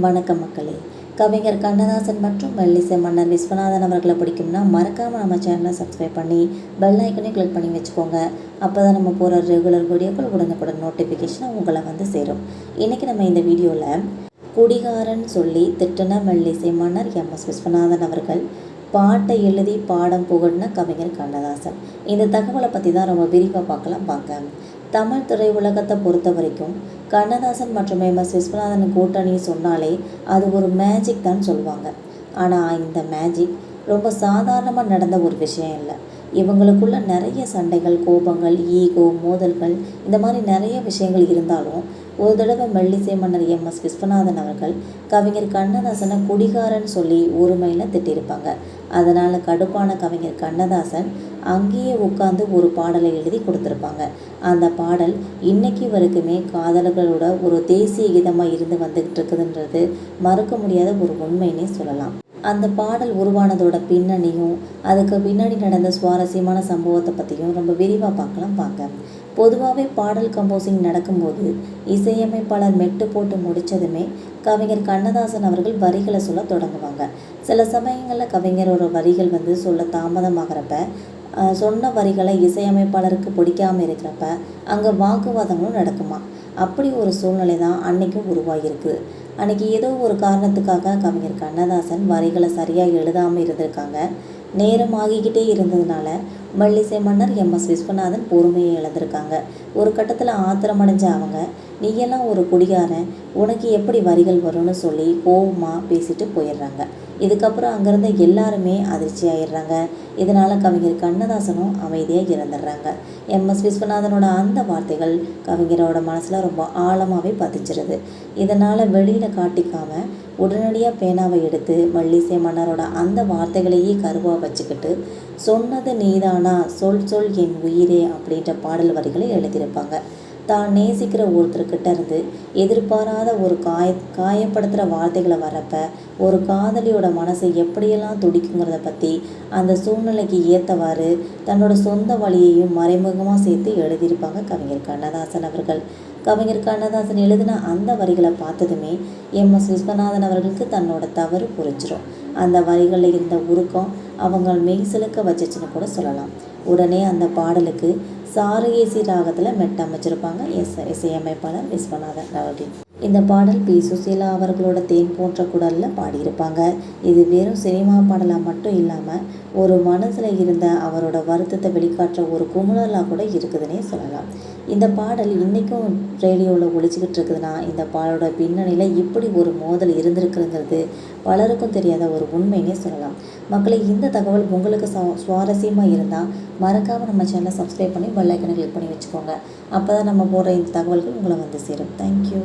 வணக்கம் மக்களே. கவிஞர் கண்ணதாசன் மற்றும் மெல்லிசை மன்னர் விஸ்வநாதன் அவர்களை பிடிக்கும்னா மறக்காமல் நம்ம சேனலை சப்ஸ்கிரைப் பண்ணி பெல் ஐக்கனையும் கிளிக் பண்ணி வச்சுக்கோங்க. அப்போ தான் நம்ம போகிற ரெகுலர் வீடியோக்கள் உடனுக்குடன் நோட்டிஃபிகேஷன் உங்களை வந்து சேரும். இன்றைக்கி நம்ம இந்த வீடியோவில் குடிகாரன் சொல்லி திட்டின மெல்லிசை மன்னர் எம்.எஸ். விஸ்வநாதன் அவர்கள் பாட்டை எழுதி பாடம் புகழ்ன கவிஞர் கண்ணதாசன். இந்த தகவலை பற்றி தான் ரொம்ப விரிவாக பார்க்கலாம். தமிழ் திரையுலகத்தை பொறுத்த வரைக்கும் கண்ணதாசன் மற்றும் எம்.எஸ். விஸ்வநாதன் கூட்டணி சொன்னாலே அது ஒரு மேஜிக் தான் சொல்லுவாங்க. ஆனால் இந்த மேஜிக் ரொம்ப சாதாரணமாக நடந்த ஒரு விஷயம் இல்லை. இவங்களுக்குள்ள நிறைய சண்டைகள், கோபங்கள், ஈகோ, மோதல்கள், இந்த மாதிரி நிறைய விஷயங்கள் இருந்தாலும் ஒரு தடவை மெல்லிசை மன்னர் எம்.எஸ். விஸ்வநாதன் அவர்கள் கவிஞர் கண்ணதாசனை குடிகாரன்னு சொல்லி ஒருமையில் திட்டிருப்பாங்க. அதனால் கடுப்பான கவிஞர் கண்ணதாசன் அங்கேயே உட்காந்து ஒரு பாடலை எழுதி கொடுத்துருப்பாங்க. அந்த பாடல் இன்னைக்கு வரைக்குமே காதலர்களோட ஒரு தேசிய கீதமாக இருந்து வந்துக்கிட்டு இருக்குதுன்றது மறுக்க முடியாத ஒரு உண்மைன்னே சொல்லலாம். அந்த பாடல் உருவானதோட பின்னணியும் அதுக்கு பின்னாடி நடந்த சுவாரஸ்யமான சம்பவத்தை பற்றியும் ரொம்ப விரிவாக பார்க்கலாம். பொதுவாகவே பாடல் கம்போசிங் நடக்கும்போது இசையமைப்பாளர் மெட்டு போட்டு முடித்ததுமே கவிஞர் கண்ணதாசன் அவர்கள் வரிகளை சொல்ல தொடங்குவாங்க. சில சமயங்களில் கவிஞரோட வரிகள் சொல்ல தாமதமாகிறப்ப, சொன்ன வரிகளை இசையமைப்பாளருக்கு பிடிக்காமல் இருக்கிறப்ப அங்கே வாக்குவாதங்களும் நடக்குமா. அப்படி ஒரு சூழ்நிலை தான் அன்றைக்கும் உருவாகியிருக்கு. அன்றைக்கி ஏதோ ஒரு காரணத்துக்காக கவிஞர் கண்ணதாசன் வரிகளை சரியாக எழுதாமல் இருந்திருக்காங்க. நேரம் ஆகிக்கிட்டே இருந்ததுனால மெல்லிசை மன்னர் எம்.எஸ். விஸ்வநாதன் பொறுமையை இழந்திருக்காங்க. ஒரு கட்டத்தில் ஆத்திரமடைஞ்ச அவங்க, நீயெல்லாம் ஒரு குடிகாரன், உனக்கு எப்படி வரிகள் வரும்னு சொல்லி கோபமாக பேசிட்டு போயிடுறாங்க. இதுக்கப்புறம் அங்கேருந்து எல்லாருமே அதிர்ச்சி ஆயிடுறாங்க. இதனால் கவிஞர் கண்ணதாசனும் அமைதியாக இறந்துடுறாங்க. எம்.எஸ். விஸ்வநாதனோட அந்த வார்த்தைகள் கவிஞரோட மனசில் ரொம்ப ஆழமாகவே பதிஞ்சிருது. இதனால் வெளியில் காட்டிக்காமல் உடனடியாக பேனாவை எடுத்து மெல்லிசை மன்னரோட அந்த வார்த்தைகளையே கருவாக வச்சுக்கிட்டு சொன்னது நீதானா, சொல் சொல் என் உயிரே அப்படின்ற பாடல் வரிகளை எழுதியிருப்பாங்க. தான் நேசிக்கிற ஒருத்தர்கிட்ட இருந்து எதிர்பாராத ஒரு காயப்படுத்துகிற வார்த்தைகளை வரப்ப ஒரு காதலியோட மனசை எப்படியெல்லாம் துடிக்குங்கிறத பற்றி அந்த சூழ்நிலைக்கு ஏற்றவாறு தன்னோட சொந்த வழியையும் மறைமுகமாக சேர்த்து எழுதியிருப்பாங்க கவிஞர் கண்ணதாசன் அவர்கள். கவிஞர் கண்ணதாசன் எழுதின அந்த வரிகளை பார்த்ததுமே எம்.எஸ். விஸ்வநாதன் அவர்களுக்கு தன்னோட தவறு புரிஞ்சிடும். அந்த வரிகளில் இருந்த உருக்கம் அவங்க மெய்சிலுக்க வச்சிச்சுன்னு கூட சொல்லலாம். உடனே அந்த பாடலுக்கு சாரகேசி ராகத்தில் மெட்டமைச்சிருப்பாங்க இசையமைப்பாளர் விஸ்வநாதன் அவர்கள். இந்த பாடல் பி. சுசீலா அவர்களோட தேன் போன்ற குரலில் பாடியிருப்பாங்க. இது வெறும் சினிமா பாடலாக மட்டும் இல்லாமல் ஒரு மனசில் இருந்த அவரோட வருத்தத்தை வெளிக்காட்டுற ஒரு குமுறலாக கூட இருக்குதுன்னே சொல்லலாம். இந்த பாடல் இன்றைக்கும் ரேடியோவில் ஒழிச்சிக்கிட்டு இருக்குதுன்னா இந்த பாடலோட பின்னணியில் இப்படி ஒரு மோதல் இருந்திருக்குங்கிறது பலருக்கும் தெரியாத ஒரு உண்மைன்னே சொல்லலாம். மக்களை, இந்த தகவல் உங்களுக்கு சுவாரஸ்யமாக இருந்தால் மறக்காமல் நம்ம சேனலை சப்ஸ்கிரைப் பண்ணி பெல் ஐக்கனை கிளிக் பண்ணி வச்சுக்கோங்க. அப்போ தான் நம்ம போடுற இந்த தகவல்கள் உங்களை வந்து சேரும். தேங்க்யூ.